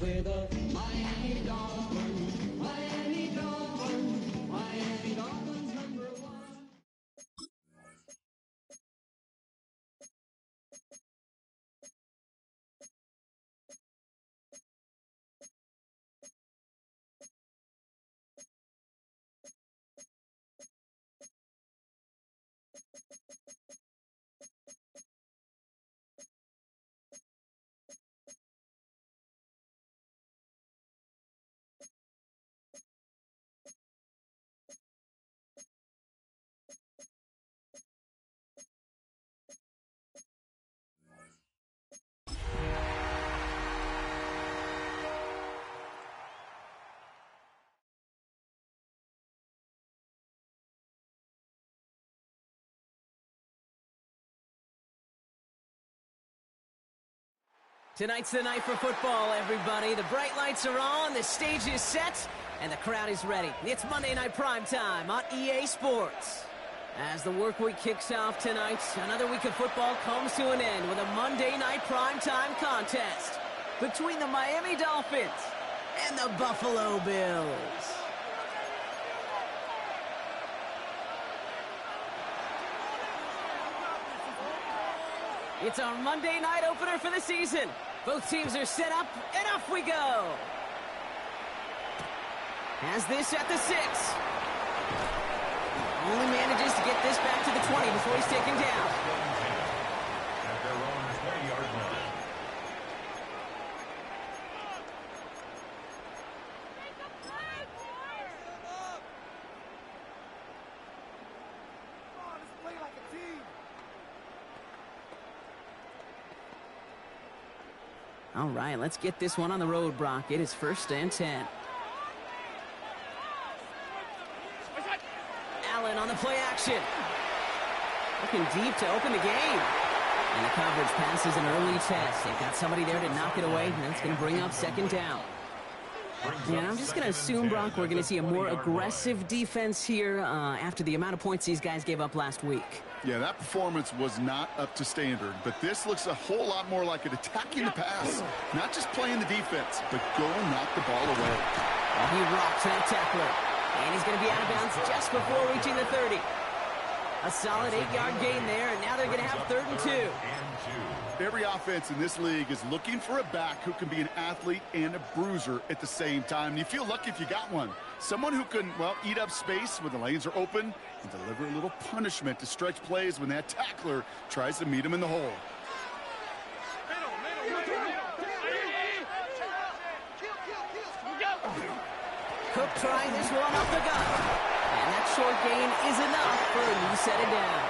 with the Miami Dolphins, Miami Dolphins, Miami Dolphins #1. Tonight's the night for football, everybody. The bright lights are on, the stage is set, and the crowd is ready. It's Monday Night Primetime on EA Sports. As the work week kicks off tonight, another week of football comes to an end with a Monday Night Primetime contest between the Miami Dolphins and the Buffalo Bills. It's our Monday night opener for the season. Both teams are set up, and off we go. Has this at the 6. Only manages to get this back to the 20 before he's taken down. At their own 20-yard line. All right, let's get this one on the road, Brock. It is 1st and 10. Allen on the play action. Looking deep to open the game. And the coverage passes an early test. They've got somebody there to knock it away, and that's going to bring up 2nd down. And I'm just going to assume, Brock, we're going to see a more aggressive defense here after the amount of points these guys gave up last week. Yeah, that performance was not up to standard, but this looks a whole lot more like it attacking the pass. Not just playing the defense, but go knock the ball away. Well, he rocks that tackler, and he's going to be out of bounds just before reaching the 30. A solid 8-yard gain there, and now they're going to have 3rd and 2. Every offense in this league is looking for a back who can be an athlete and a bruiser at the same time. You feel lucky if you got one. Someone who can, well, eat up space when the lanes are open and deliver a little punishment to stretch plays when that tackler tries to meet him in the hole. Cook trying this one off the gut. And that short gain is enough for a new set it down.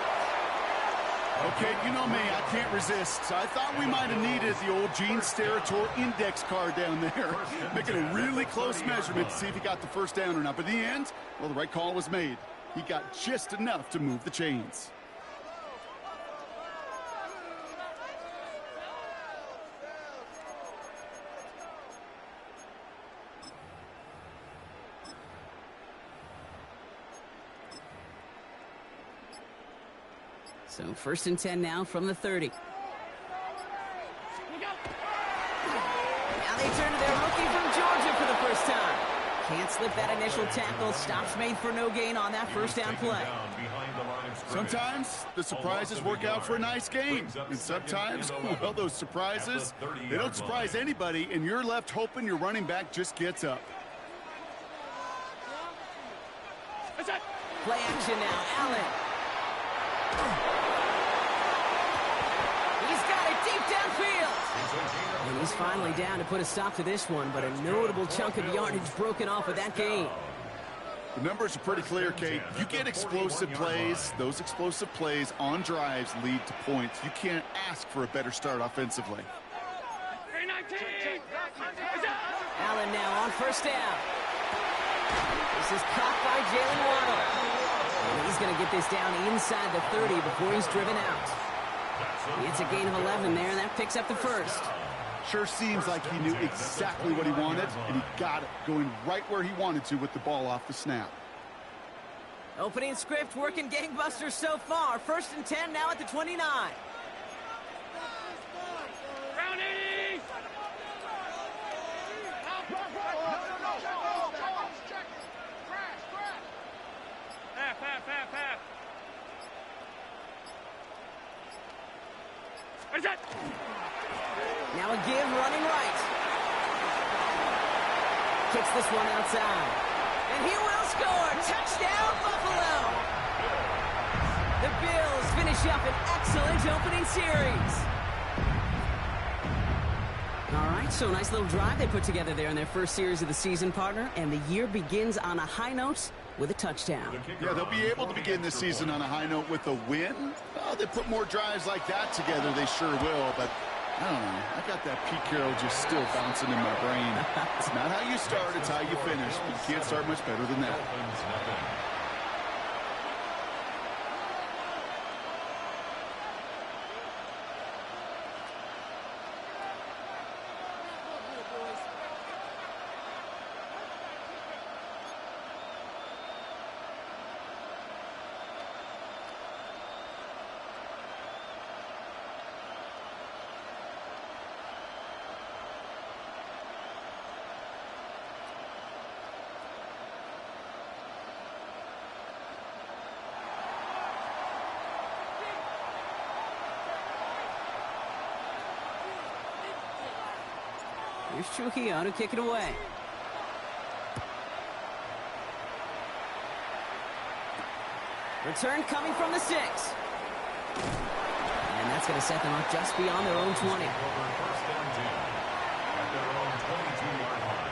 Okay, you know me, I can't resist. I thought we might have needed the old Gene Steratore index card down there, making a really close measurement to see if he got the 1st down or not. But in the end, well, the right call was made. He got just enough to move the chains. So 1st and 10 now from the 30. Now they turn to their rookie from Georgia for the first time. Can't slip that initial tackle. Stops made for no gain on that 1st down play. Sometimes the surprises work out for a nice game. And sometimes, well, those surprises, they don't surprise anybody, and you're left hoping your running back just gets up. Play action now. Allen. And he's finally down to put a stop to this one, but a notable chunk of yardage broken off of that gain. The numbers are pretty clear, Kate. You get explosive plays. Those explosive plays on drives lead to points. You can't ask for a better start offensively. Allen now on 1st down. This is caught by Jalen Waddle. And he's going to get this down inside the 30 before he's driven out. It's a gain of 11 there, and that picks up the 1st. Sure seems like he knew exactly what he wanted, and he got it, going right where he wanted to with the ball off the snap. Opening script working gangbusters so far. 1st and 10 now at the 29. Now a give running right. Kicks this one outside. And he will score. Touchdown, Buffalo. The Bills finish up an excellent opening series. All right, so a nice little drive they put together there in their first series of the season, partner. And the year begins on a high note with a touchdown. Yeah, they'll be able to begin this season on a high note with a win. Oh, they put more drives like that together, they sure will. But I don't know. I got that Pete Carroll just still bouncing in my brain. It's not how you start, it's how you finish. But you can't start much better than that. Here's Trujillo to kick it away. Return coming from the 6. And that's going to set them up just beyond their own 20. First down 10 at their own 22-yard line.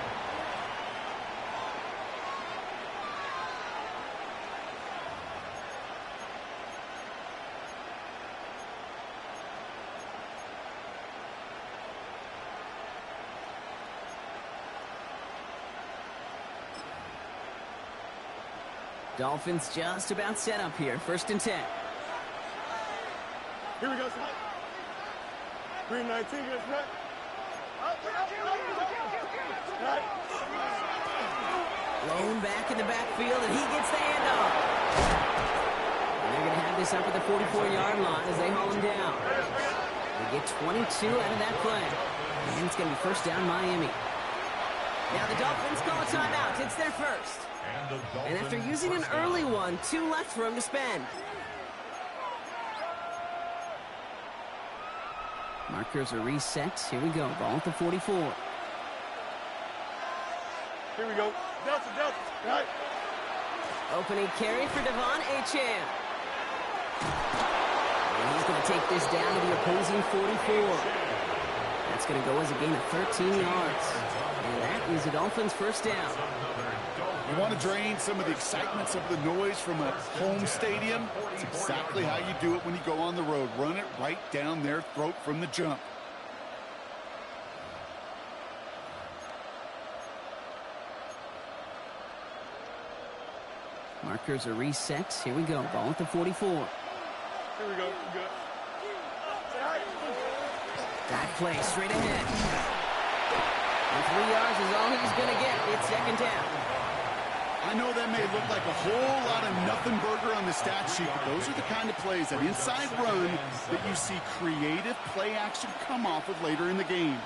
Dolphins just about set up here. First and 10. Here we go, son. Green 19, here's right. Lone back in the backfield, and he gets the handoff. And they're going to have this up at the 44-yard line as they haul him down. They get 22 out of that play. And it's going to be first down Miami. Now the Dolphins call a timeout. It's their first. And after using an early one, 2 left for him to spend. Markers are reset. Here we go. Ball at the 44. Here we go. Delta, Delta. Right. Opening carry for Devon Achane. And he's going to take this down to the opposing 44. That's going to go as a gain of 13 yards. And that is the Dolphins' first down. You want to drain some of the excitement, some of the noise from a home stadium? It's exactly how you do it when you go on the road. Run it right down their throat from the jump. Markers are reset. Here we go. Ball at the 44. Here we go. Good. That play straight ahead. And 3 yards is all he's going to get. It's second down. I know that may look like a whole lot of nothing burger on the stat sheet, but those are the kind of plays, that inside run, that you see creative play action come off of later in the game.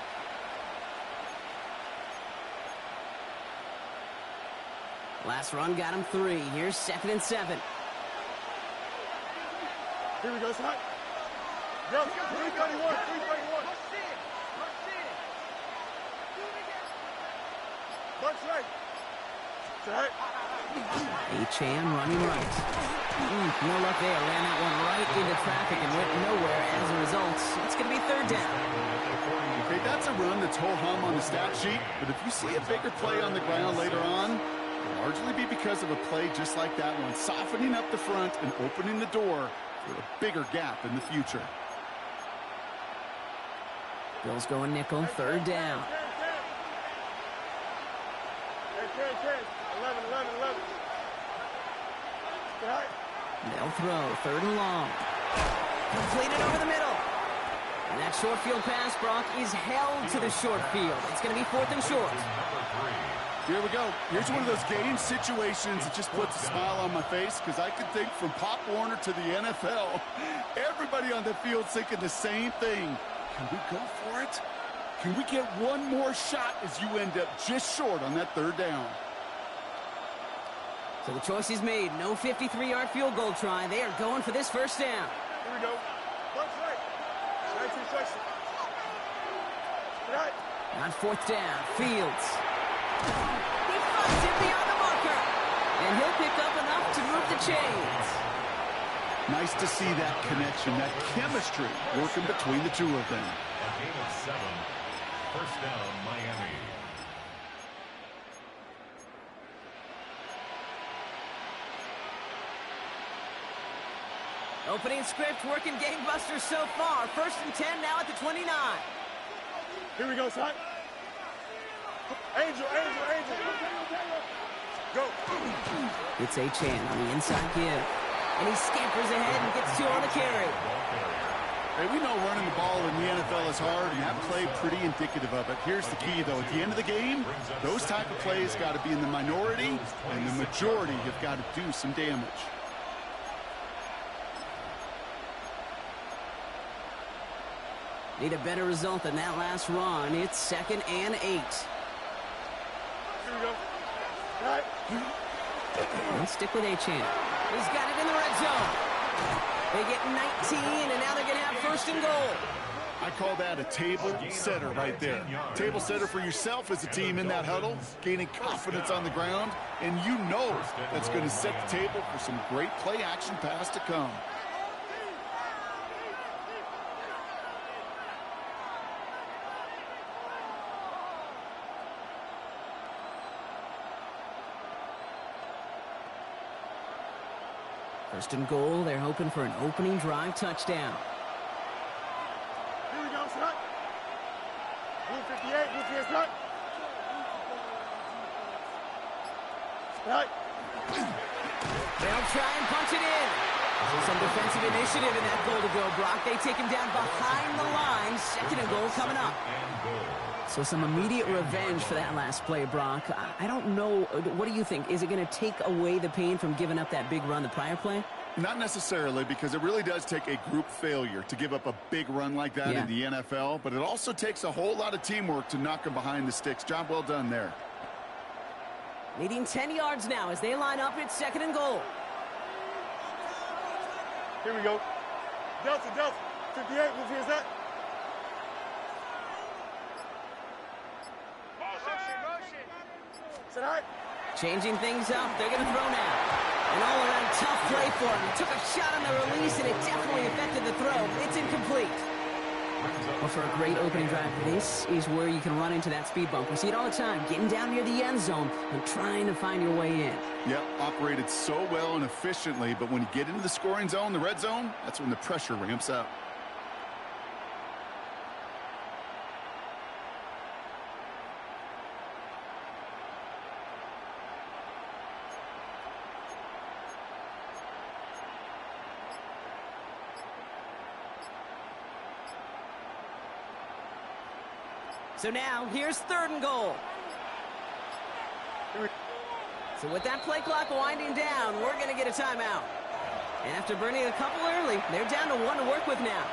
Last run got him 3. Here's second and 7. Here we go, son. Go. 331. 331. Bunch right. Achane running right. No luck there. Ran that one right into traffic and went nowhere as a result. It's going to be third down. Okay, that's a run that's ho-hum on the stat sheet, but if you see a bigger play on the ground later on, it'll largely be because of a play just like that one, softening up the front and opening the door for a bigger gap in the future. Bills going nickel, third down. 11, 11, 11. They'll throw, third and long. Completed over the middle. And that short field pass, Brock, is held to the short field. It's going to be fourth and short. Here we go. Here's one of those game situations that just puts a smile on my face, because I can think from Pop Warner to the NFL, everybody on the field thinking the same thing. Can we go for it? Can we get one more shot as you end up just short on that third down? So the choice is made. No 53-yard field goal try. They are going for this first down. Here we go. Bunch right. 19 question. Right. On fourth down, Fields. He finds him beyond the marker. And he'll pick up enough to move the chains. Nice to see that connection, that chemistry working between the two of them. A gain of 7. First down, Miami. Opening script working gangbusters so far. First and 10 now at the 29. Here we go, son. Angel, Angel, Angel. Go. It's Achan on the inside give. And he scampers ahead and gets 2 on the carry. Hey, we know running the ball in the NFL is hard, and that play pretty indicative of it. Here's the key, though. At the end of the game, those type of plays got to be in the minority, and the majority have got to do some damage. Need a better result than that last run. It's 2nd and 8. Here we go. Right. Let's stick with Achan. He's got it in the red zone. They get 19, and now they're going to have 1st and goal. I call that a table setter right there. Table setter for yourself as a team in that huddle, gaining confidence on the ground, and you know that's going to set the table for some great play action pass to come. First and goal, they're hoping for an opening drive touchdown. Here we go, son. Blue 58, blue 58, son. Right. They'll try and punch it in. Some defensive initiative in that goal to go, Brock. They take him down behind the line. 2nd and goal coming up. So some immediate revenge for that last play, Brock. I don't know. What do you think? Is it going to take away the pain from giving up that big run the prior play? Not necessarily, because it really does take a group failure to give up a big run like that in the NFL, but it also takes a whole lot of teamwork to knock them behind the sticks. Job well done there. Needing 10 yards now as they line up. It's 2nd and goal. Here we go. Delta, Delta. 58, blue 58, son. Changing things up. They're going to throw now. An all-around tough play for him. He took a shot on the release, and it definitely affected the throw. It's incomplete. Well, for a great opening drive, this is where you can run into that speed bump. We see it all the time, getting down near the end zone and trying to find your way in. Yep, operated so well and efficiently, but when you get into the scoring zone, the red zone, that's when the pressure ramps up. So now, here's 3rd and goal. So with that play clock winding down, we're going to get a timeout. And after burning a couple early, they're down to 1 to work with now.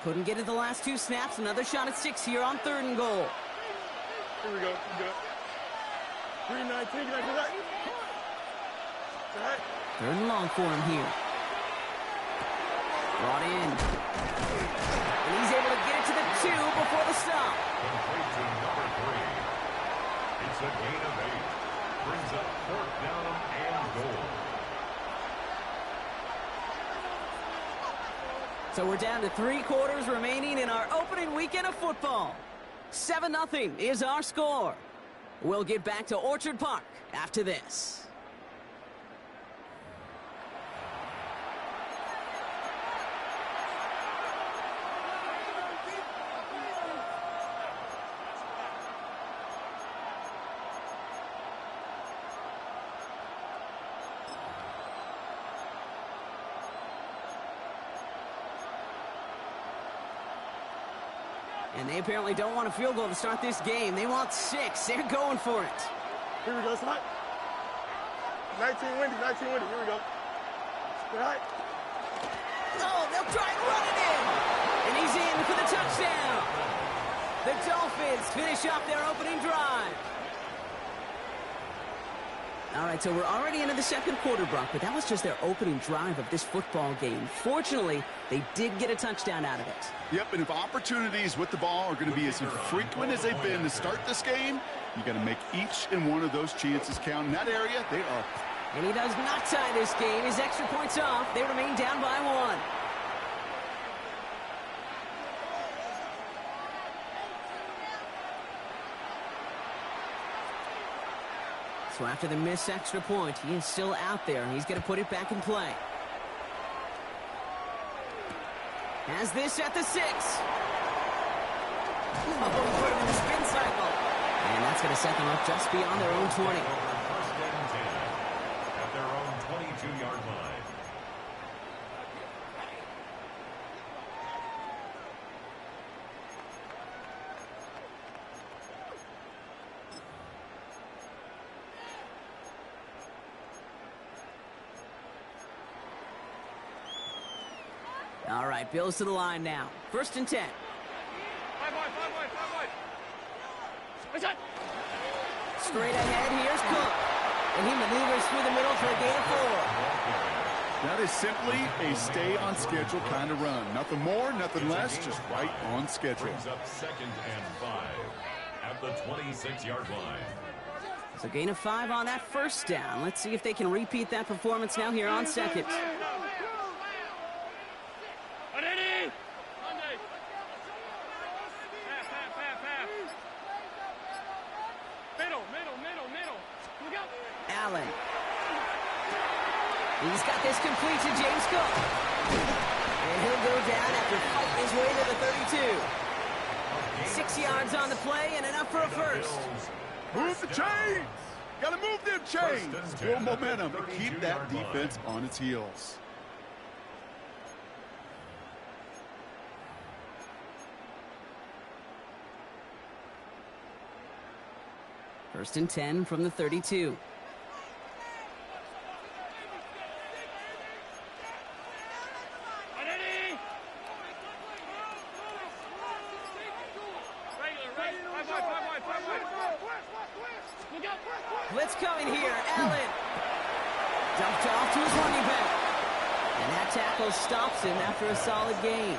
Couldn't get it the last 2 snaps. Another shot at 6 here on 3rd and goal. Here we go. 3-19, can I do that? Right. 3rd and long for him here. Brought in. And he's able to get it to the 2 before the stop. Complete to number 3. It's a gain of 8. Brings up 4th down and goal. So we're down to 3 quarters remaining in our opening weekend of football. 7-0 is our score. We'll get back to Orchard Park after this. And they apparently don't want a field goal to start this game. They want 6. They're going for it. Here we go, son. 19 windy, 19 windy. Here we go. Right. Oh, they'll try and run it in. And he's in for the touchdown. The Dolphins finish off their opening drive. All right, so we're already into the second quarter, Brock, but that was just their opening drive of this football game. Fortunately, they did get a touchdown out of it. Yep, and if opportunities with the ball are going to be as infrequent as they've been to start this game, you got to make each and one of those chances count. In that area, they are. And he does not tie this game. His extra points off. They remain down by 1. So after the missed extra point, he is still out there. He's going to put it back in play. Has this at the 6. Oh, put him in the spin cycle. And that's going to set them up just beyond their own 20. First and 10 at their own 22-yard line. All right, Bills to the line now. First and 10. Straight ahead, here's Cook. And he maneuvers through the middle for a gain of 4. That is simply a stay-on-schedule kind of run. Nothing more, nothing less, just right on schedule. Brings up 2nd and 5 at the 26-yard line. So gain of 5 on that first down. Let's see if they can repeat that performance now here on second. Allen. He's got this complete to James Cook. And he'll go down after fighting his way to the 32. 6 yards on the play and enough for a first. Move the chains! Gotta move them chains! Build momentum and keep that defense on its heels. First and 10 from the 32. Blitz coming here. Allen. Dumped off to his running back. And that tackle stops him after a solid gain.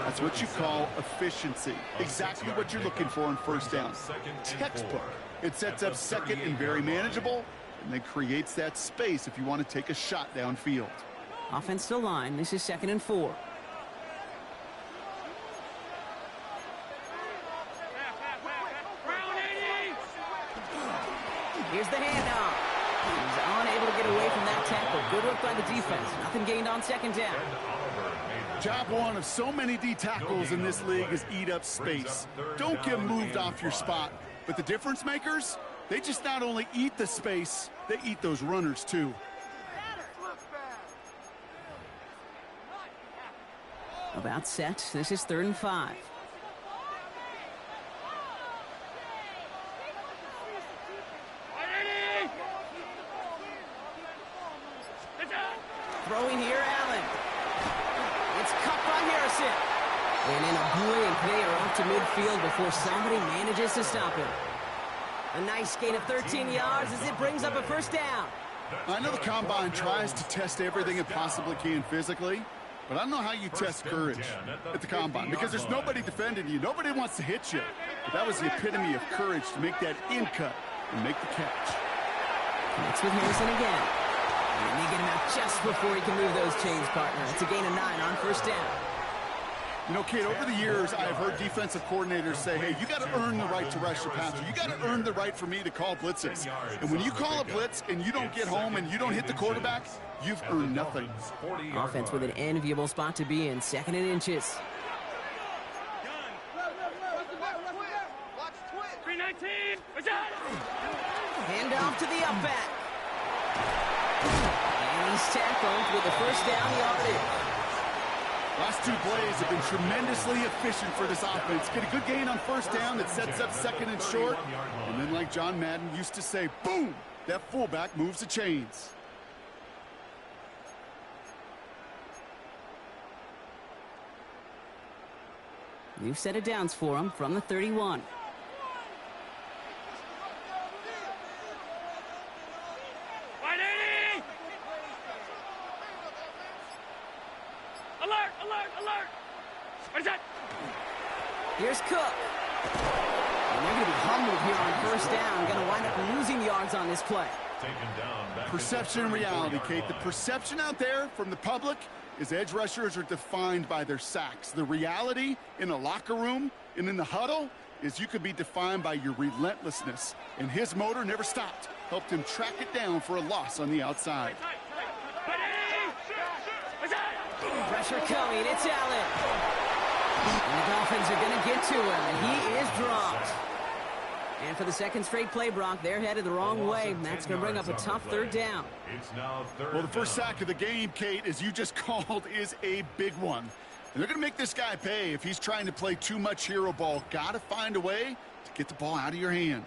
That's what you call efficiency. Exactly what you're looking for on first down. Textbook. It sets up second and very manageable, and then creates that space if you want to take a shot downfield. Offense to line. This is 2nd and 4. Here's the handoff. He's unable to get away from that tackle. Good work by the defense. Nothing gained on 2nd down. Job one of so many D tackles in this league is eat up space. Don't get moved off your spot. But the difference makers, they just not only eat the space, they eat those runners too. About set. This is 3rd and 5. Throwing here, Allen. It's caught by Harrison. And in a brilliant play off to midfield before somebody manages to stop him. A nice gain of 13 yards as it brings up a first down. I know the Combine tries to test everything it possibly can physically, but I don't know how you test courage at the Combine because there's nobody defending you. Nobody wants to hit you. But that was the epitome of courage to make that in cut and make the catch. Connects with Harrison again. And they get him out just before he can move those chains, partner. It's a gain of 9 on first down. You know, Kate, over the years, I've heard defensive coordinators say, hey, you got to earn the right to rush your passer. You got to earn the right for me to call blitzes. And when you call a blitz and you don't get home and you don't hit the quarterback, you've earned nothing. Offense with an enviable spot to be in, 2nd and inches. Hand off to the up back. And he's tackled with the first down yardage. Last two plays have been tremendously efficient for this offense. Get a good gain on first down that sets up 2nd and short. And then like John Madden used to say, boom, that fullback moves the chains. New set of downs for him from the 31. Alert! Alert! Alert! What is that? Here's Cook. And they're going to be humbled here on first down. Going to wind up losing yards on this play. Taken down back Perception and reality, Kate. The perception out there from the public is edge rushers are defined by their sacks. The reality in a locker room and in the huddle is you could be defined by your relentlessness. And his motor never stopped. Helped him track it down for a loss on the outside. Pressure coming. It's Allen. And the Dolphins are going to get to him. And he is dropped. And for the second straight play, Brock, they're headed the wrong way. That's going to bring up a tough third down. It's now third Well, the first down. sack of the game, Kate, as you just called, is a big one. And they're going to make this guy pay if he's trying to play too much hero ball. Got to find a way to get the ball out of your hand.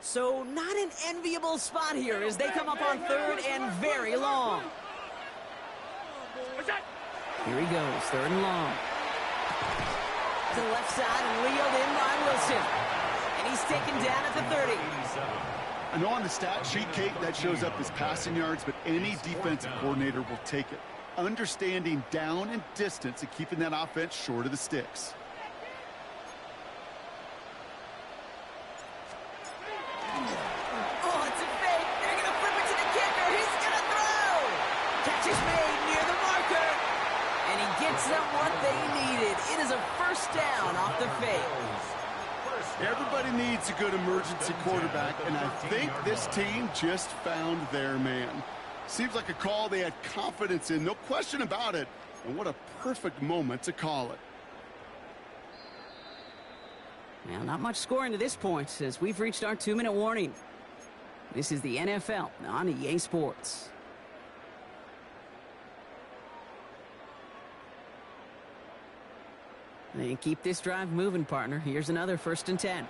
So not an enviable spot here as they come up on third and very long. What's that? Here he goes, third and long. To the left side and reeled in by Wilson. And he's taken down at the 30. I know on the stat sheet, Kate, that shows up as passing yards, but any defensive coordinator will take it. Understanding down and distance and keeping that offense short of the sticks. Oh, it's a fake. They're going to flip it to the kicker. He's going to throw. Catch is made near the marker. And he gets them what they needed. It is a first down off the fake. Everybody needs a good emergency quarterback, and I think this team just found their man. Seems like a call they had confidence in, no question about it. And what a perfect moment to call it. Well, not much scoring to this point as we've reached our 2-minute warning. This is the NFL on EA Sports. They keep this drive moving, partner. Here's another 1st and 10.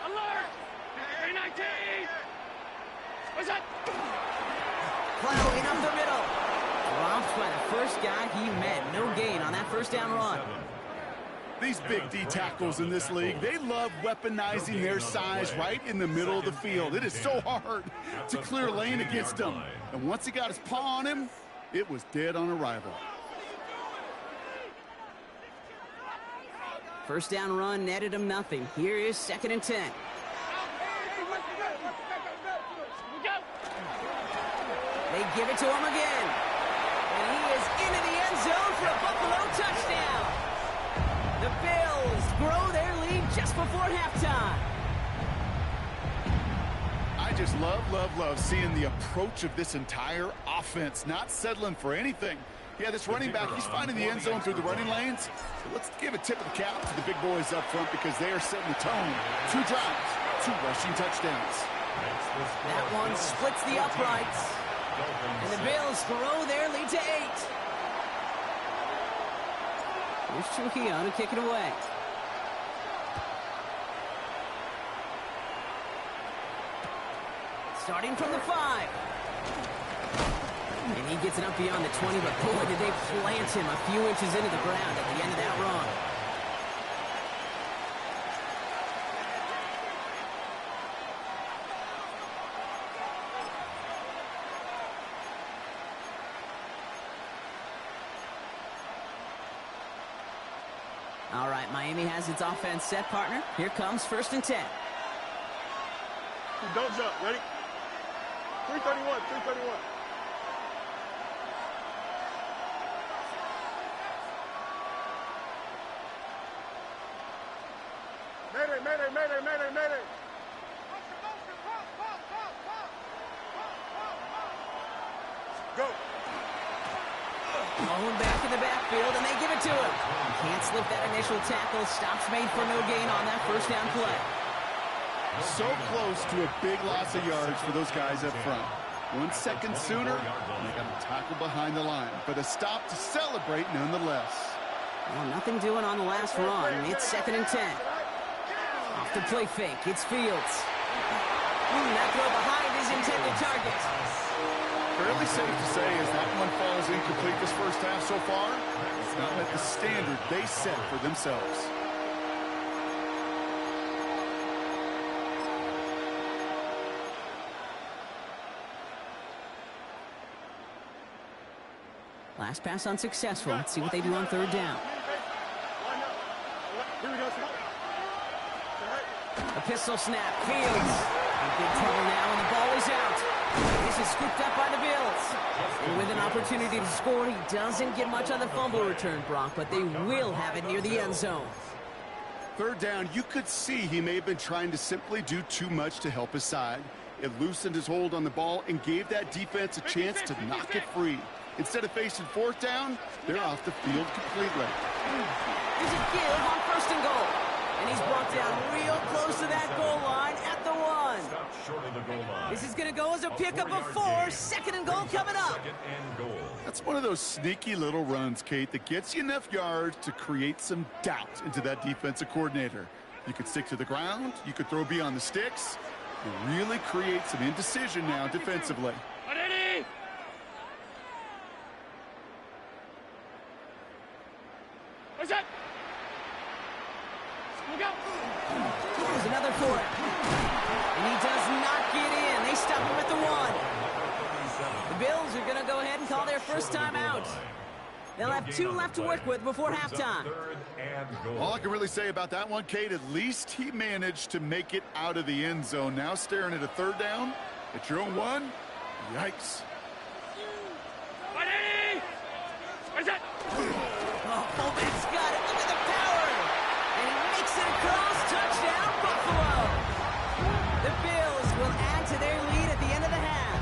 Alert! 319! What's that? Plowing up the middle. Dropped by the first guy he met. No gain on that first down run. These big D tackles in this league, they love weaponizing their size right in the middle of the field. It is so hard to clear lane against them. And once he got his paw on him, it was dead on arrival. First down run netted him nothing. Here is 2nd and 10. They give it to him again. And he is into the end zone for a Buffalo touchdown. The Bills grow their lead just before halftime. I just love seeing the approach of this entire offense, not settling for anything. Yeah, this running back, he's finding the end zone through the running lanes. So let's give a tip of the cap to the big boys up front because they are setting the tone. 2 drives, 2 rushing touchdowns. That one splits the uprights. And the Bills grow their lead to 8. Here's Trujillo to kick it away. Starting from the 5. And he gets it up beyond the 20, but boy, did they plant him a few inches into the ground at the end of that run. All right, Miami has its offense set, partner. Here comes 1st and 10. Don't jump. Ready? 331. 331. Mayday, mayday, mayday, mayday, mayday. Go. Blown back in the backfield, and they give it to him. Can't slip that initial tackle. Stops made for no gain on that first down play. So close to a big loss of yards for those guys up front. 1 second sooner, and they got a tackle behind the line. But a stop to celebrate nonetheless. Well, nothing doing on the last run. It's 2nd and 10. Off the play fake. It's Fields. That throw behind is intended target. Fairly safe to say as that one falls incomplete this first half so far, it's not met the standard they set for themselves. Last pass unsuccessful. Let's see what they do on third down. Here we go, sir. A pistol snap. Fields in big trouble now, and the ball is out. This is scooped up by the Bills. And with an opportunity to score, he doesn't get much on the fumble return, Brock, but they will have it near the end zone. Third down, you could see he may have been trying to simply do too much to help his side. It loosened his hold on the ball and gave that defense a chance to knock it free. Instead of facing fourth down, they're off the field completely. There's a give on first and goal. And he's brought down real close to that goal line at the 1. Stop short of the goal line. This is going to go as a pickup of 4. Second and goal coming up. Second and goal. That's one of those sneaky little runs, Kate, that gets you enough yards to create some doubt into that defensive coordinator. You could stick to the ground. You could throw beyond the sticks. And really create some indecision now defensively. Ready? What's that? Look out! Here's another for it. And he does not get in. They stop him at the 1. The Bills are going to go ahead and call their first time out. They'll have 2 left to work with before halftime. Third and goal. All I can really say about that one, Kate, at least he managed to make it out of the end zone. Now staring at a third down at your own 1. Yikes. Ready? What's that? Oh, fullback's got it. Look at the power. And he makes it across. Touchdown, Buffalo. The Bills will add to their lead at the end of the half.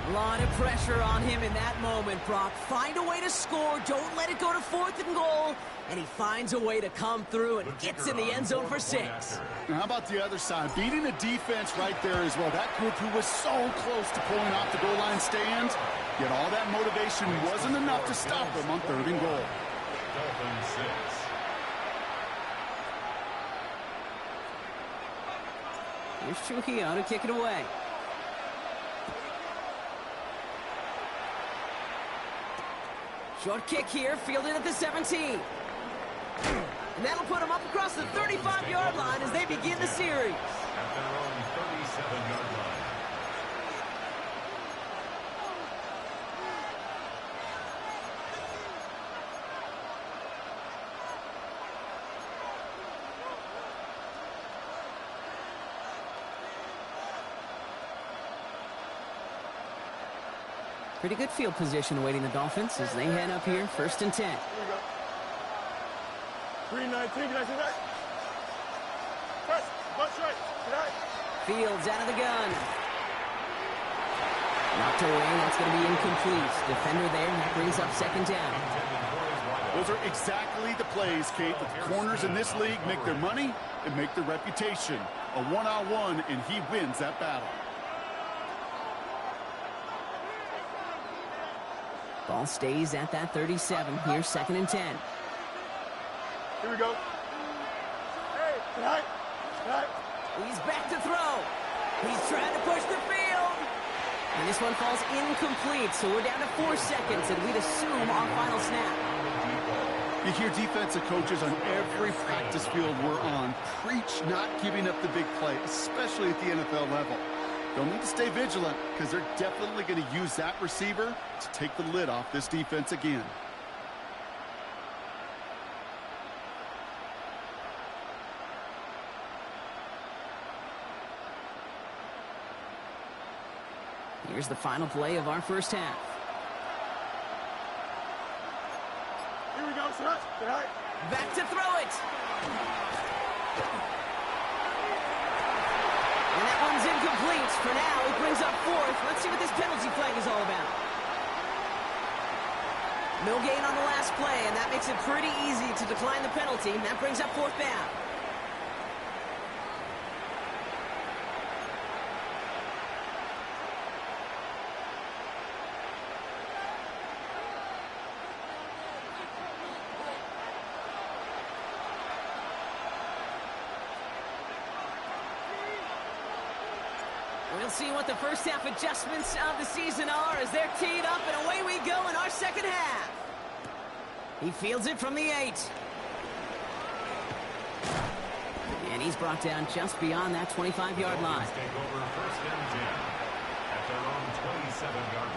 A lot of pressure on him in that moment, Brock. Find a way to score. Don't let it go to fourth and goal. And he finds a way to come through and gets in the end zone for 6. Now, how about the other side? Beating the defense right there as well. That group who was so close to pulling off the goal line stand, yet all that motivation wasn't enough to stop them on third and goal. Dolphins 6. Here's Trujillo to kick it away. Short kick here, fielded at the 17. And that'll put them up across the 35-yard line as they begin the series. At their own 37-yard line. Pretty good field position awaiting the Dolphins as they head up here, 1st and 10. Here we go. 319, can I see that? Press, butt straight, tonight. Fields out of the gun. Knocked away, that's going to be incomplete. Defender there, and that brings up 2nd down. Those are exactly the plays, Kate, that the corners in this league make their money and make their reputation. A one-on-one, and he wins that battle. Ball stays at that 37. Here's 2nd and 10. Here we go. Hey, tonight. He's back to throw. He's trying to push the field. And this one falls incomplete, so we're down to 4 seconds, and we'd assume our final snap. You hear defensive coaches on every practice field we're on preach not giving up the big play, especially at the NFL level. They'll need to stay vigilant because they're definitely going to use that receiver to take the lid off this defense again. Here's the final play of our first half. Here we go, tonight. Back to throw it. And that one's incomplete. For now, it brings up 4th. Let's see what this penalty flag is all about. No gain on the last play, and that makes it pretty easy to decline the penalty. And that brings up 4th down. We'll see what the first half adjustments of the season are as they're teed up, and away we go in our second half. He fields it from the 8. And he's brought down just beyond that 25-yard line. Take over first and 10 at their own 27-yard line.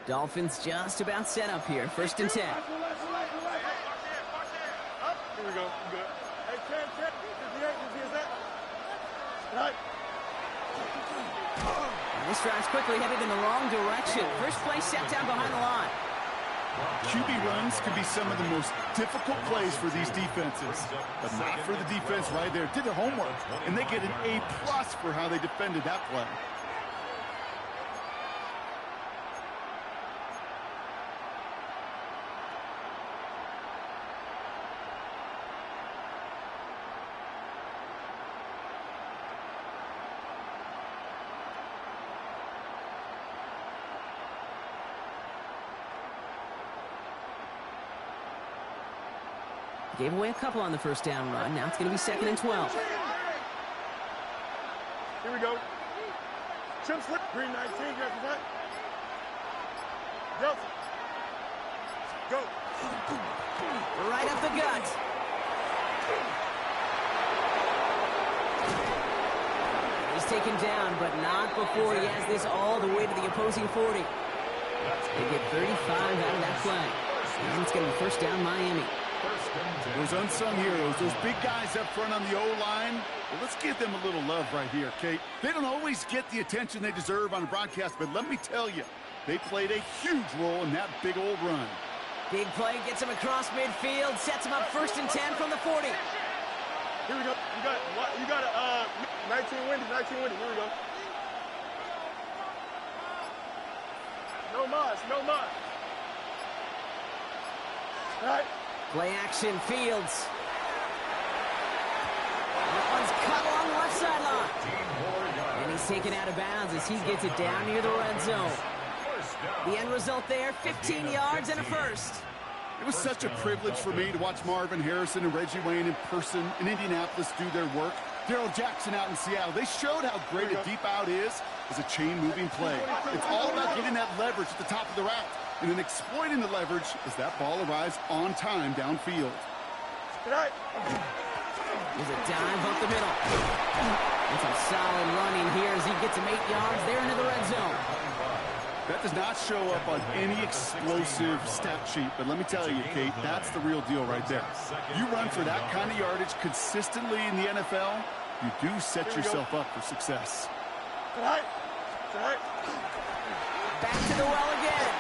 Dolphins just about set up here. First and 10. Here we go. Good. Hey, check. 58. Is that? Right. And this drive's quickly headed in the wrong direction. First play set down behind the line. QB runs can be some of the most difficult plays for these defenses, but not for the defense right there. Did their homework, and they get an A+ for how they defended that play. Gave away a couple on the first down run. Now it's going to be second and 12. Here we go. Chip slip. Green 19. Grab that. Delta. Go. Right up the gut. He's taken down, but not before he has this all the way to the opposing 40. They get 35 out of that play. And it's going to be first down Miami. Those unsung heroes, those big guys up front on the O-line, well, let's give them a little love right here, Kate. They don't always get the attention they deserve on a broadcast, but let me tell you, they played a huge role in that big old run. Big play gets him across midfield, sets him up first and 10 from the 40. Here we go. You got a 19 Wendy. 19 Wendy. Here we go. No mas. All right. Play action, Fields. That one's cut along the left sideline. And he's taken out of bounds as he gets it down near the red zone. The end result there, 15 yards and a first. It was such a privilege for me to watch Marvin Harrison and Reggie Wayne in person in Indianapolis do their work. Darryl Jackson out in Seattle. They showed how great a deep out is as a chain-moving play. It's all about getting that leverage at the top of the route and then exploiting the leverage as that ball arrives on time downfield. There's a dive up the middle. And some solid running here as he gets him 8 yards there into the red zone. That does not show up on any explosive stat sheet, but let me tell you, Kate, that's the real deal right there. You run for that kind of yardage consistently in the NFL, you do set yourself up for success. Back to the well again.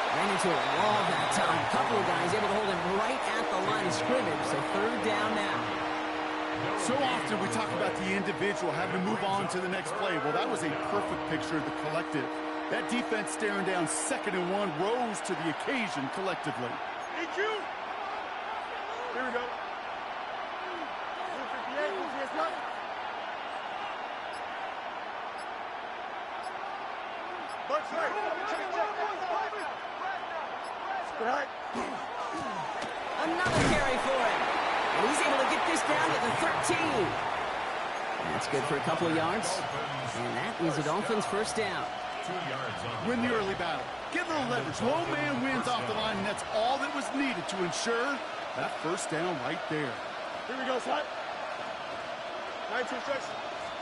Ran into a wall that time. A couple of guys able to hold him right at the line of scrimmage, so third down now. So often we talk about the individual having to move on to the next play. Well, that was a perfect picture of the collective. That defense staring down 2nd and 1 rose to the occasion collectively. Here we go. 58, PSL. Bunch right. Right. Another carry for him. And he's able to get this down to the 13. That's good for a couple of yards. And that is a Dolphins first down. 2 yards on Win the early battle. Get a little leverage. Low man wins off the line, and that's all that was needed to ensure that first down right there. Here we go, Slot. 19 stretch.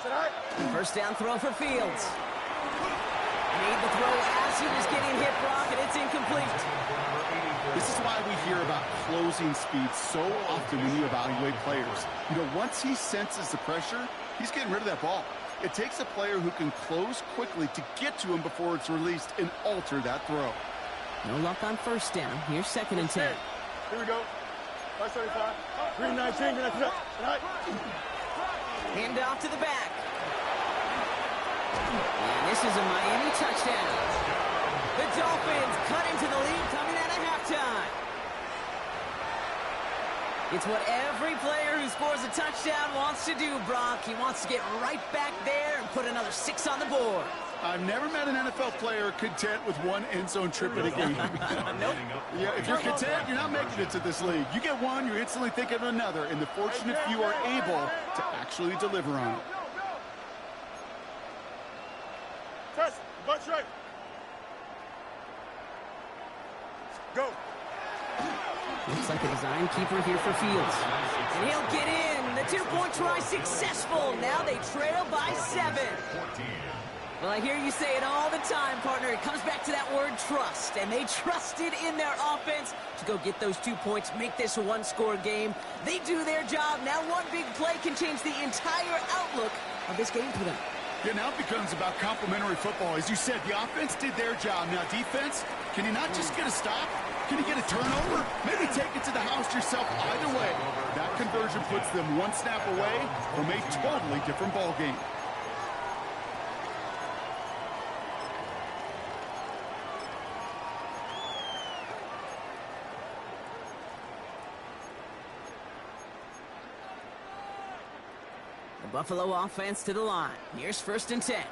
Sit high. First down throw for Fields. Made the throw as he was getting hit, Brock, and it's incomplete. This is why we hear about closing speed so often when you evaluate players. You know, once he senses the pressure, he's getting rid of that ball. It takes a player who can close quickly to get to him before it's released and alter that throw. No luck on first down. Here's 2nd and 10. Here we go. 575. 319. Good night. Hand off to the back. And this is a Miami touchdown. The Dolphins cut into the lead coming out of halftime. It's what every player who scores a touchdown wants to do, Brock. He wants to get right back there and put another 6 on the board. I've never met an NFL player content with one end zone trip in a game. Nope. Yeah, if you're content, you're not making it to this league. You get one, you're instantly thinking of another, and the fortunate few are able to actually deliver on it. Test. Bunch right. Go. Looks like a design keeper here for Fields. And he'll get in. The 2-point try successful. Now they trail by 7. Well, I hear you say it all the time, partner. It comes back to that word trust. And they trusted in their offense to go get those 2 points, make this a one-score game. They do their job. Now one big play can change the entire outlook of this game for them. Yeah, now it becomes about complementary football. As you said, the offense did their job. Now defense, can you not just get a stop? Can you get a turnover? Maybe take it to the house yourself. Either way, that conversion puts them one snap away from a totally different ball game. The Buffalo offense to the line. Here's 1st and 10.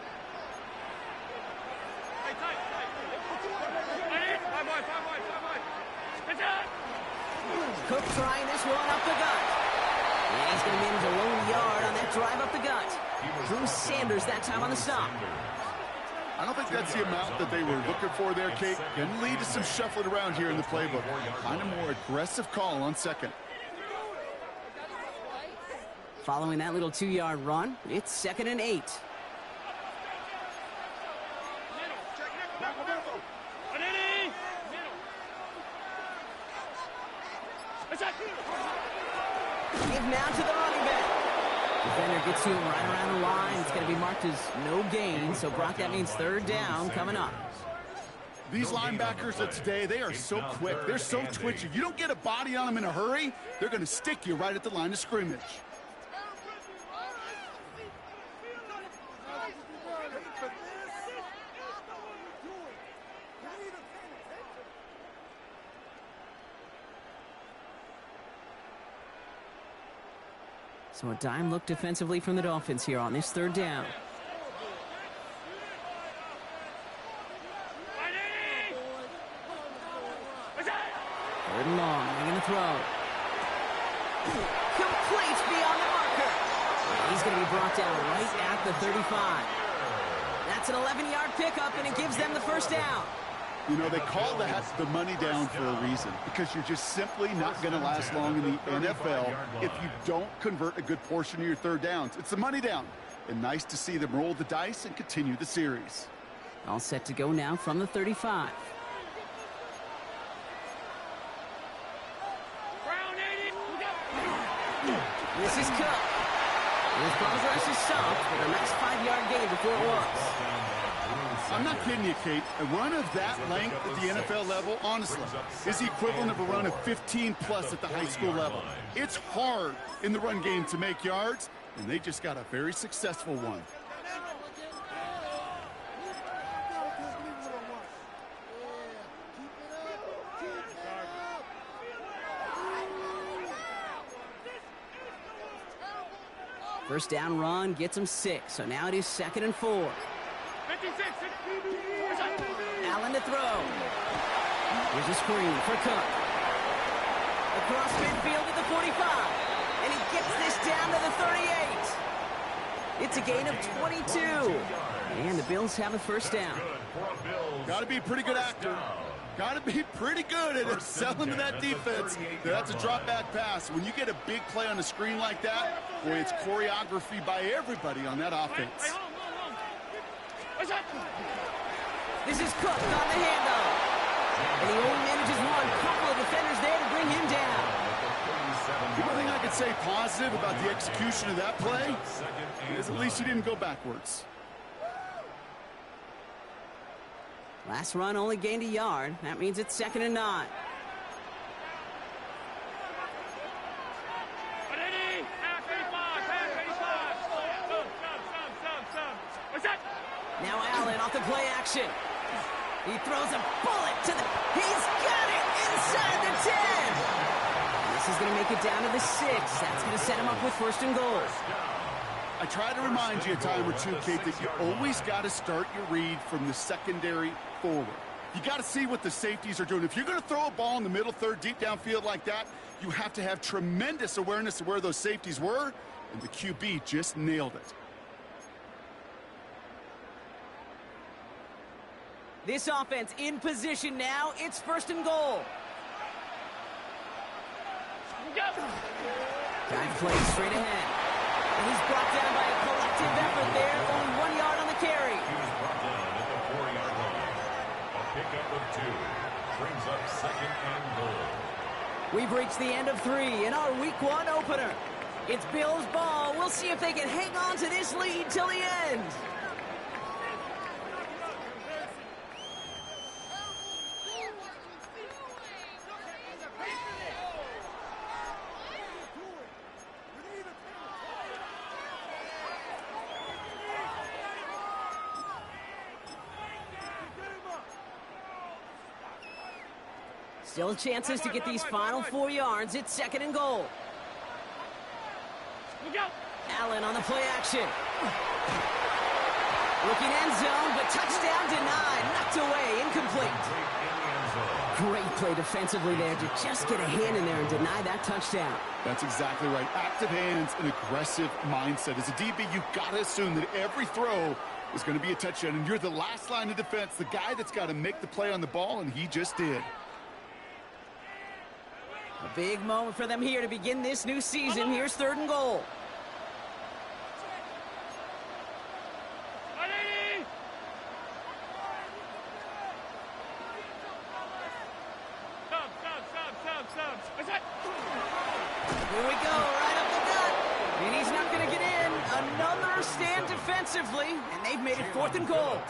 Cook trying this one up the gut. And he's going to manage a lone yard on that drive up the gut. Drew Sanders that time on the stop. I don't think that's the amount that they were looking for there, Kate. Can lead to some shuffling around here in the playbook. Find a more aggressive call on 2nd. Following that little 2-yard run, it's 2nd and 8. Give now to the running back. Defender gets to him right around the line. It's going to be marked as no gain. So, Brock, that means 3rd down coming up. These linebackers of today, they are so quick. They're so twitchy. You don't get a body on them in a hurry, they're going to stick you right at the line of scrimmage. So a dime look defensively from the Dolphins here on this 3rd down. 3rd and long, making the throw. Complete beyond the marker. He's going to be brought down right at the 35. That's an 11-yard pickup, and it gives them the 1st down. You know, they call that the money down for a reason, because you're just simply not going to last long in the NFL if you don't convert a good portion of your 3rd downs. It's the money down. And nice to see them roll the dice and continue the series. All set to go now from the 35. This is Cook. His progress is stopped, but a nice 5-yard gain before it was. I'm not kidding you, Kate. A run of that length at the NFL level, honestly, is the equivalent of a run of 15-plus at the high school level. It's hard in the run game to make yards, and they just got a very successful one. First down run gets him 6, so now it is 2nd and 4. 56. What's that? Allen to throw. Here's a screen for Cook. Across midfield to the 45. And he gets this down to the 38. It's a gain of 22. And the Bills have a first down. Got to be a pretty good actor. Got to be pretty good at selling to that defense. That's a drop-back pass. When you get a big play on the screen like that, boy, it's choreography by everybody on that offense. What's that? This is Cook on the handoff. And he only manages one. Couple of defenders there to bring him down. The only thing I could say positive about the execution of that play is at least he didn't go backwards. Last run only gained a yard. That means it's 2nd and 9. Now Allen off the play action. He throws a bullet to the... He's got it inside the 10. This is going to make it down to the 6. That's going to set him up with 1st and goal. I try to remind you a time or two, Kate, that you always got to start your read from the secondary forward. You got to see what the safeties are doing. If you're going to throw a ball in the middle third, deep downfield like that, you have to have tremendous awareness of where those safeties were, and the QB just nailed it. This offense in position now. It's 1st and goal. Time to play straight ahead. And he's brought down by a collective effort there. Only 1 yard on the carry. He was brought down at the 4-yard line. A pickup of 2 brings up 2nd and goal. We've reached the end of 3 in our Week 1 opener. It's Bills ball. We'll see if they can hang on to this lead till the end. Still chances to get these final 4 yards. It's 2nd and goal. Allen on the play action. Looking end zone, but touchdown denied. Knocked away, incomplete. Great play defensively there to just get a hand in there and deny that touchdown. That's exactly right. Active hands and aggressive mindset. As a DB, you've got to assume that every throw is going to be a touchdown, and you're the last line of defense, the guy that's got to make the play on the ball, and he just did. A big moment for them here to begin this new season. Here's 3rd and goal. Here we go, right up the gut. And he's not going to get in. Another stand defensively, and they've made it 4th and goal.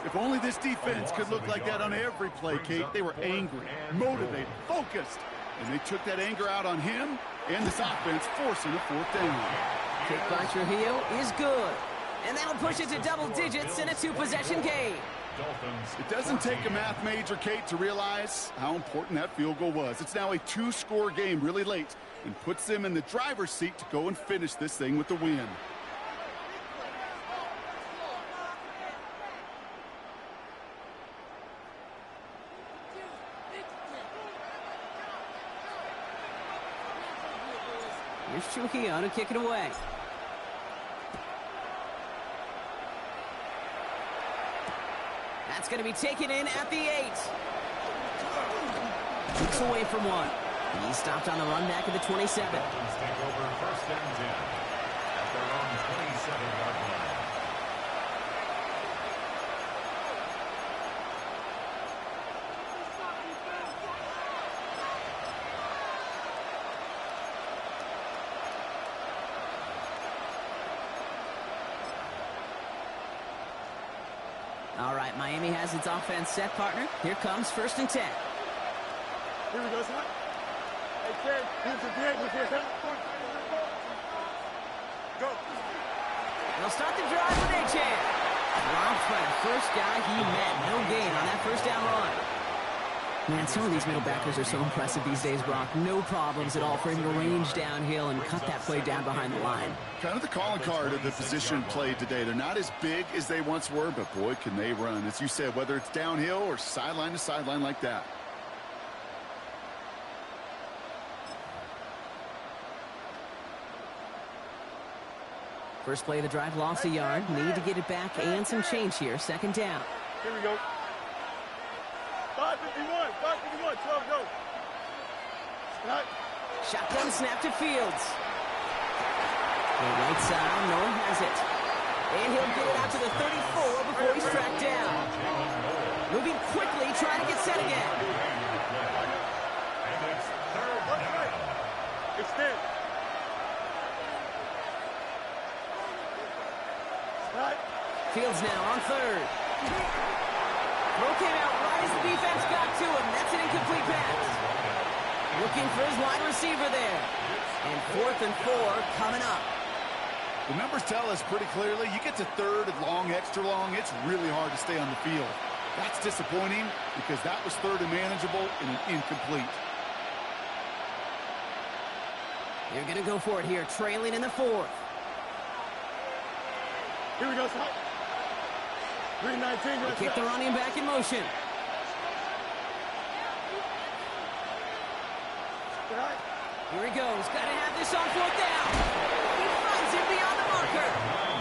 If only this defense could look like that on every play, Kate. They were angry, motivated, focused. And they took that anger out on him and this offense, forcing a 4th down. Kick by Trujillo is good. And that'll push it to double digits in a 2-possession game. It doesn't take a math major, Kate, to realize how important that field goal was. It's now a 2-score game really late and puts them in the driver's seat to go and finish this thing with the win. Here's Trujillo to kick it away. That's going to be taken in at the 8. Kicks away from 1. He's stopped on the run back at the 27. Dolphins take over 1st and 10 at their own 27-yard line. All right, Miami has its offense set, partner. Here comes 1st and 10. Here we go, son. Hey, Ken, here's the break. Go. They'll start the drive with Achan. Dropped by the first guy he met. No gain on that 1st down run. Man, some of these middle backers are so impressive these days, Brock. No problems at all for him to range downhill and cut that play down behind the line. Kind of the calling card of the position played today. They're not as big as they once were, but boy, can they run. As you said, whether it's downhill or sideline to sideline like that. First play of the drive, lost a yard. Need to get it back and some change here. Second down. Here we go. 5:51, 12 go. Right. Shotgun snap to Fields. The right side, no one has it. And he'll get it out to the 34 before he's tracked down. Moving quickly, trying to get set again. And it's third down. Extend. Right. Fields now on third. Throw came out right as the defense got to him. That's an incomplete pass. Looking for his wide receiver there. And 4th and 4 coming up. The numbers tell us pretty clearly, you get to third and long, extra long, it's really hard to stay on the field. That's disappointing because that was third and manageable and an incomplete. They're going to go for it here, trailing in the 4th. Here we go, Scott. 3:19. Kick the running back in motion. Right. Here he goes. Got to have this on 4th down. He finds him beyond the marker.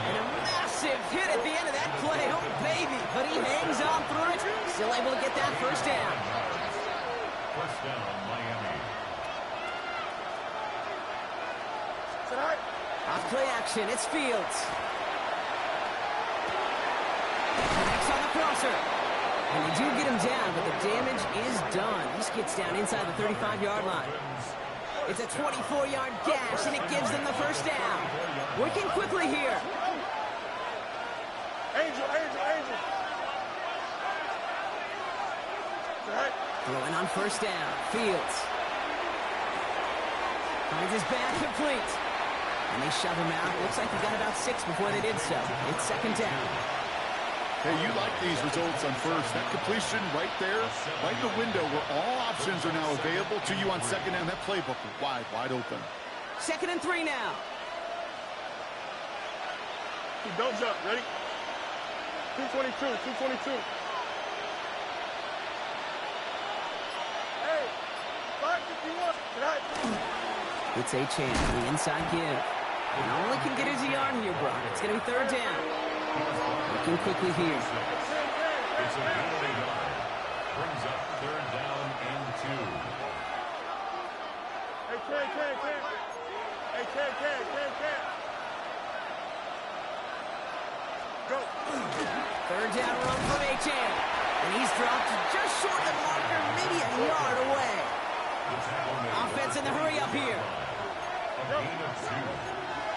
And a massive hit at the end of that play. Oh, baby. But he hangs on through it. Still able to get that first down. First down, Miami. Right. Off play action. It's Fields. Connects on the crosser. And they do get him down, but the damage is done. This gets down inside the 35-yard line. It's a 24-yard gash, and it gives them the first down. Working quickly here. Angel. Right. Throwing on first down. Fields. Finds his back complete. And they shove him out. Looks like he got about 6 before they did so. It's second down. Hey, you like these results on first. That completion right there, right in the window where all options are now available to you on second down. That playbook is wide open. 2nd and 3 now. Don't jump. Ready? 222. Hey, 5:51. Right. It's a chance. The inside give. And all he can get is a yard here, Brock. It's going to be third down. Looking quickly here. It's a penalty yard. Brings up third down and 2. Hey, Ken. Hey, Ken. Go. Third down run from Achan. And he's dropped just short of the marker, maybe a yard away. Offense in the hurry up here. A gain of 2.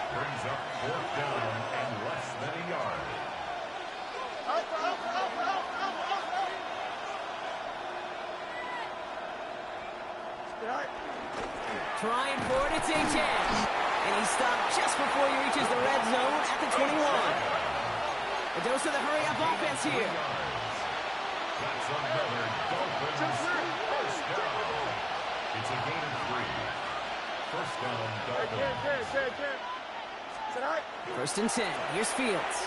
Brings up fourth down and less than a yard. Out. Right. Trying for it, it's Achan. And he stopped just before he reaches the red zone at the 21. A dose of the hurry-up offense here. That's another Dolphins first down. It's a gain of 3. First down, Dolphins. Ken. Right. 1st and 10. Here's Fields.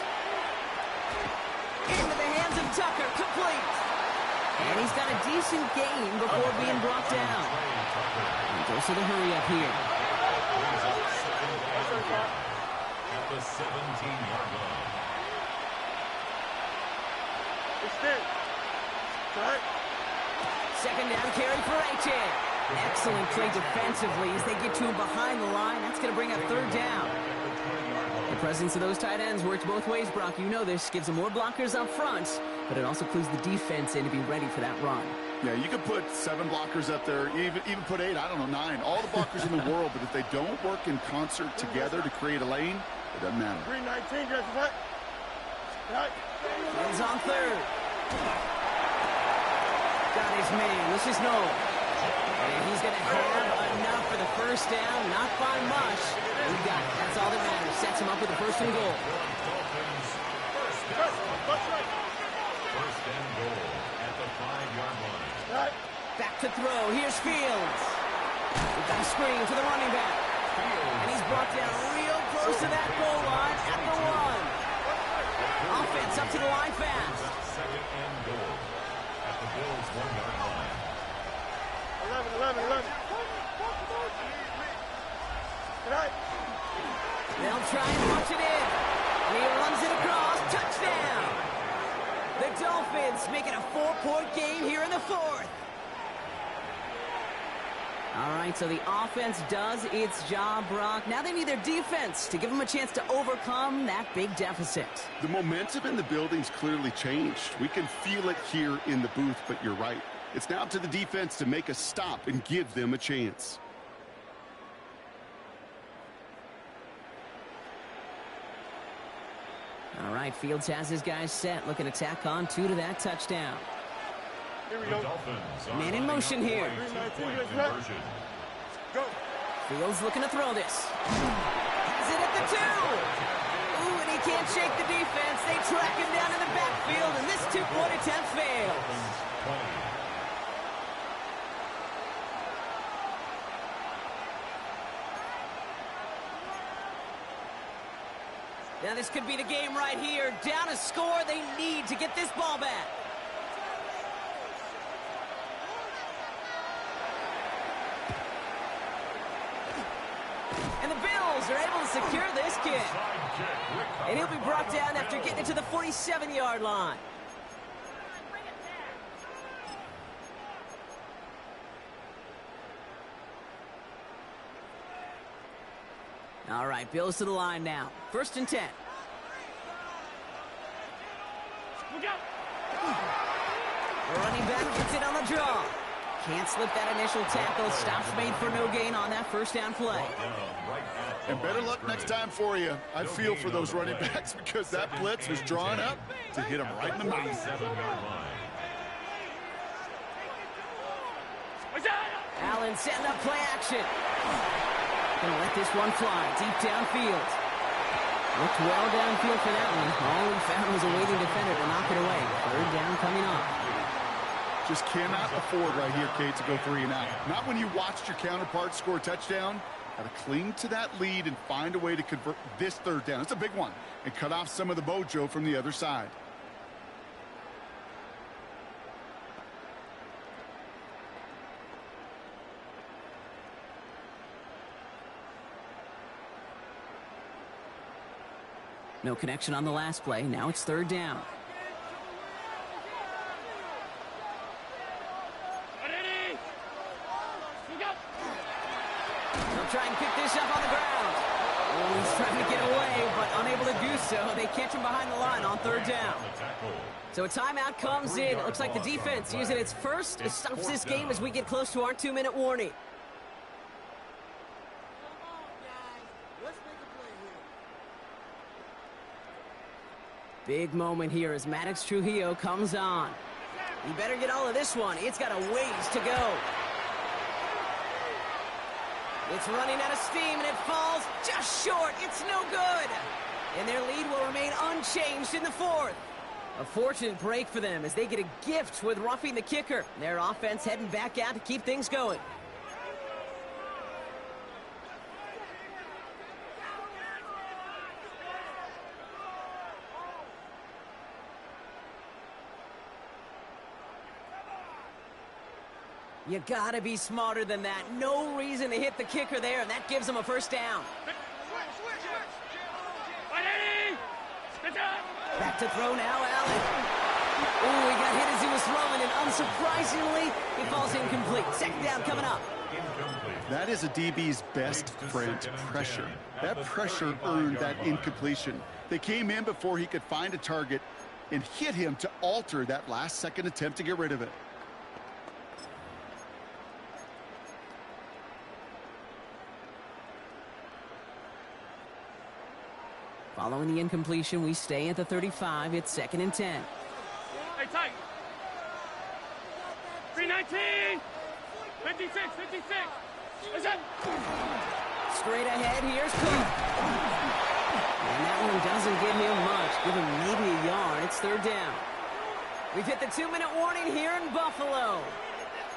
Into the hands of Tucker, complete. And he's got a decent gain before being brought down. And goes to the hurry-up here. At the 17-yard line. Extend. Right. Second down carry for Achan. Excellent play defensively as they get to him behind the line. That's going to bring up third down. The presence of those tight ends works both ways, Brock. You know this. Gives them more blockers up front, but it also clues the defense in to be ready for that run. Yeah, you could put 7 blockers up there, even put 8, I don't know, 9. All the blockers in the world, but if they don't work in concert together to create a lane, it doesn't matter. 3:19. Right. He's on third. Got his man. This is Noel. And he's going to have enough for the first down. Not by much. He got it. That's all that matters. Sets him up with a first and goal. First and goal at the 5-yard line. Right. to throw. Here's Fields. We've got a screen to the running back. And he's brought down real close to that goal line at the 1. Offense up to the line fast. Second and goal at the Bills' 1-yard line. 11. Right. They'll try and punch it in. And he runs it across. Touchdown. The Dolphins make it a 4-point game here in the 4th. All right, so the offense does its job, Brock. Now they need their defense to give them a chance to overcome that big deficit. The momentum in the building's clearly changed. We can feel it here in the booth, but you're right. It's now up to the defense to make a stop and give them a chance. All right, Fields has his guys set. Looking to tack on 2 to that touchdown. Here we The go. Dolphins are Man in lining motion up here. for a 2-point conversion. Go. Fields looking to throw this. Has it at the 2. Ooh, and he can't shake the defense. They track him down in the backfield, and this 2-point attempt fails. Dolphins 20. Now this could be the game right here. Down a score, they need to get this ball back. And the Bills are able to secure this kick. Side kick recovered And he'll be brought by the down after getting it to the 47-yard line. All right, Bills to the line now. 1st and 10. Look out! The running back gets it on the draw. Can't slip that initial tackle. Stops made for no gain on that 1st down play. Down right at the And better line luck of next scrimmage. time for you. I feel for those running backs because that blitz was drawn up to hit them right in the mouth. 47-yard line. Watch out! Allen setting up play action. Gonna let this one fly deep downfield. Looked well downfield for that one. All he found was a waiting defender to knock it away. 3rd down coming up. Just cannot afford right here, Kate, to go 3 and out. Not when you watched your counterpart score a touchdown. Got to cling to that lead and find a way to convert this 3rd down. It's a big one. And cut off some of the mojo from the other side. No connection on the last play. Now it's 3rd down. Ready? Look out! They'll try and pick this up on the ground. Oh, he's trying to get away, but unable to do so. They catch him behind the line on 3rd down. The tackle. So a timeout comes in. It looks like the defense using its first. It stops this game as we get close to our 2-minute warning. Big moment here as Maddox Trujillo comes on. You better get all of this one. It's got a ways to go. It's running out of steam, and it falls just short. It's no good. And their lead will remain unchanged in the 4th. A fortunate break for them as they get a gift with roughing the kicker. Their offense heading back out to keep things going. You gotta be smarter than that. No reason to hit the kicker there, and that gives them a 1st down. Ready? Get down! Back to throw now, Allen. Ooh, he got hit as he was throwing, and unsurprisingly, he falls incomplete. 2nd down coming up. Incomplete. That is a DB's best friend, pressure. That pressure earned that incompletion. They came in before he could find a target and hit him to alter that last-second attempt to get rid of it. Following the incompletion, we stay at the 35. It's 2nd and 10. Hey, tight! 319! 56, 56! What's up? Straight ahead, here's Cook. And that one doesn't give him much. Give him maybe a yard. It's 3rd down. We've hit the 2-minute warning here in Buffalo.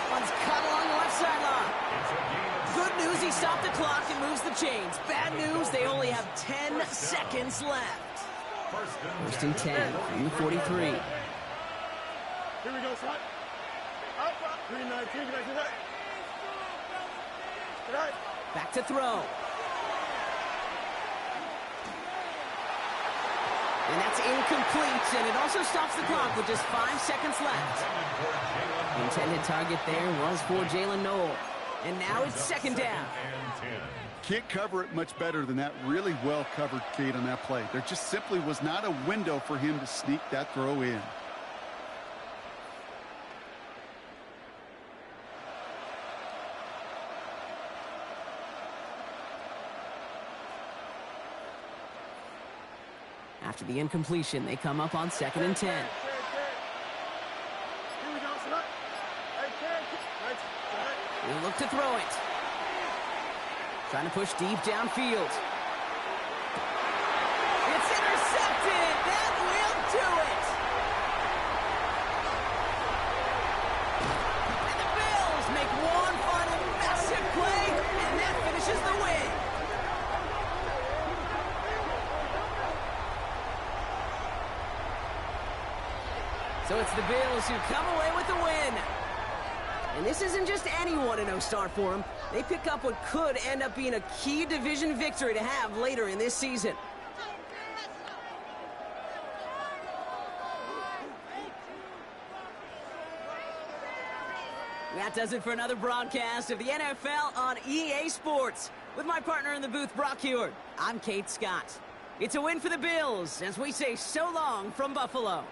That one's cut along the left sideline. It's a gain of Good news, he stopped the clock and moves the chains. Bad news, they only have 10 seconds left. First and 10 from the 43. Here we go, son. Up, up. 319, tonight. Back to throw. And that's incomplete, and it also stops the clock with just 5 seconds left. The intended target there was for Jalen Noel. And now it's second down. Can't cover it much better than that. Really well covered, Kate, on that play. There just simply was not a window for him to sneak that throw in. After the incompletion, they come up on second and 10. Here we go, son. He'll look to throw it. Trying to push deep downfield. It's intercepted! That will do it! And the Bills make one final massive play, and that finishes the win. So it's the Bills who come away with the win. And this isn't just any 1-0 start for them. They pick up what could end up being a key division victory to have later in this season. That does it for another broadcast of the NFL on EA Sports. With my partner in the booth, Brock Heward, I'm Kate Scott. It's a win for the Bills as we say so long from Buffalo.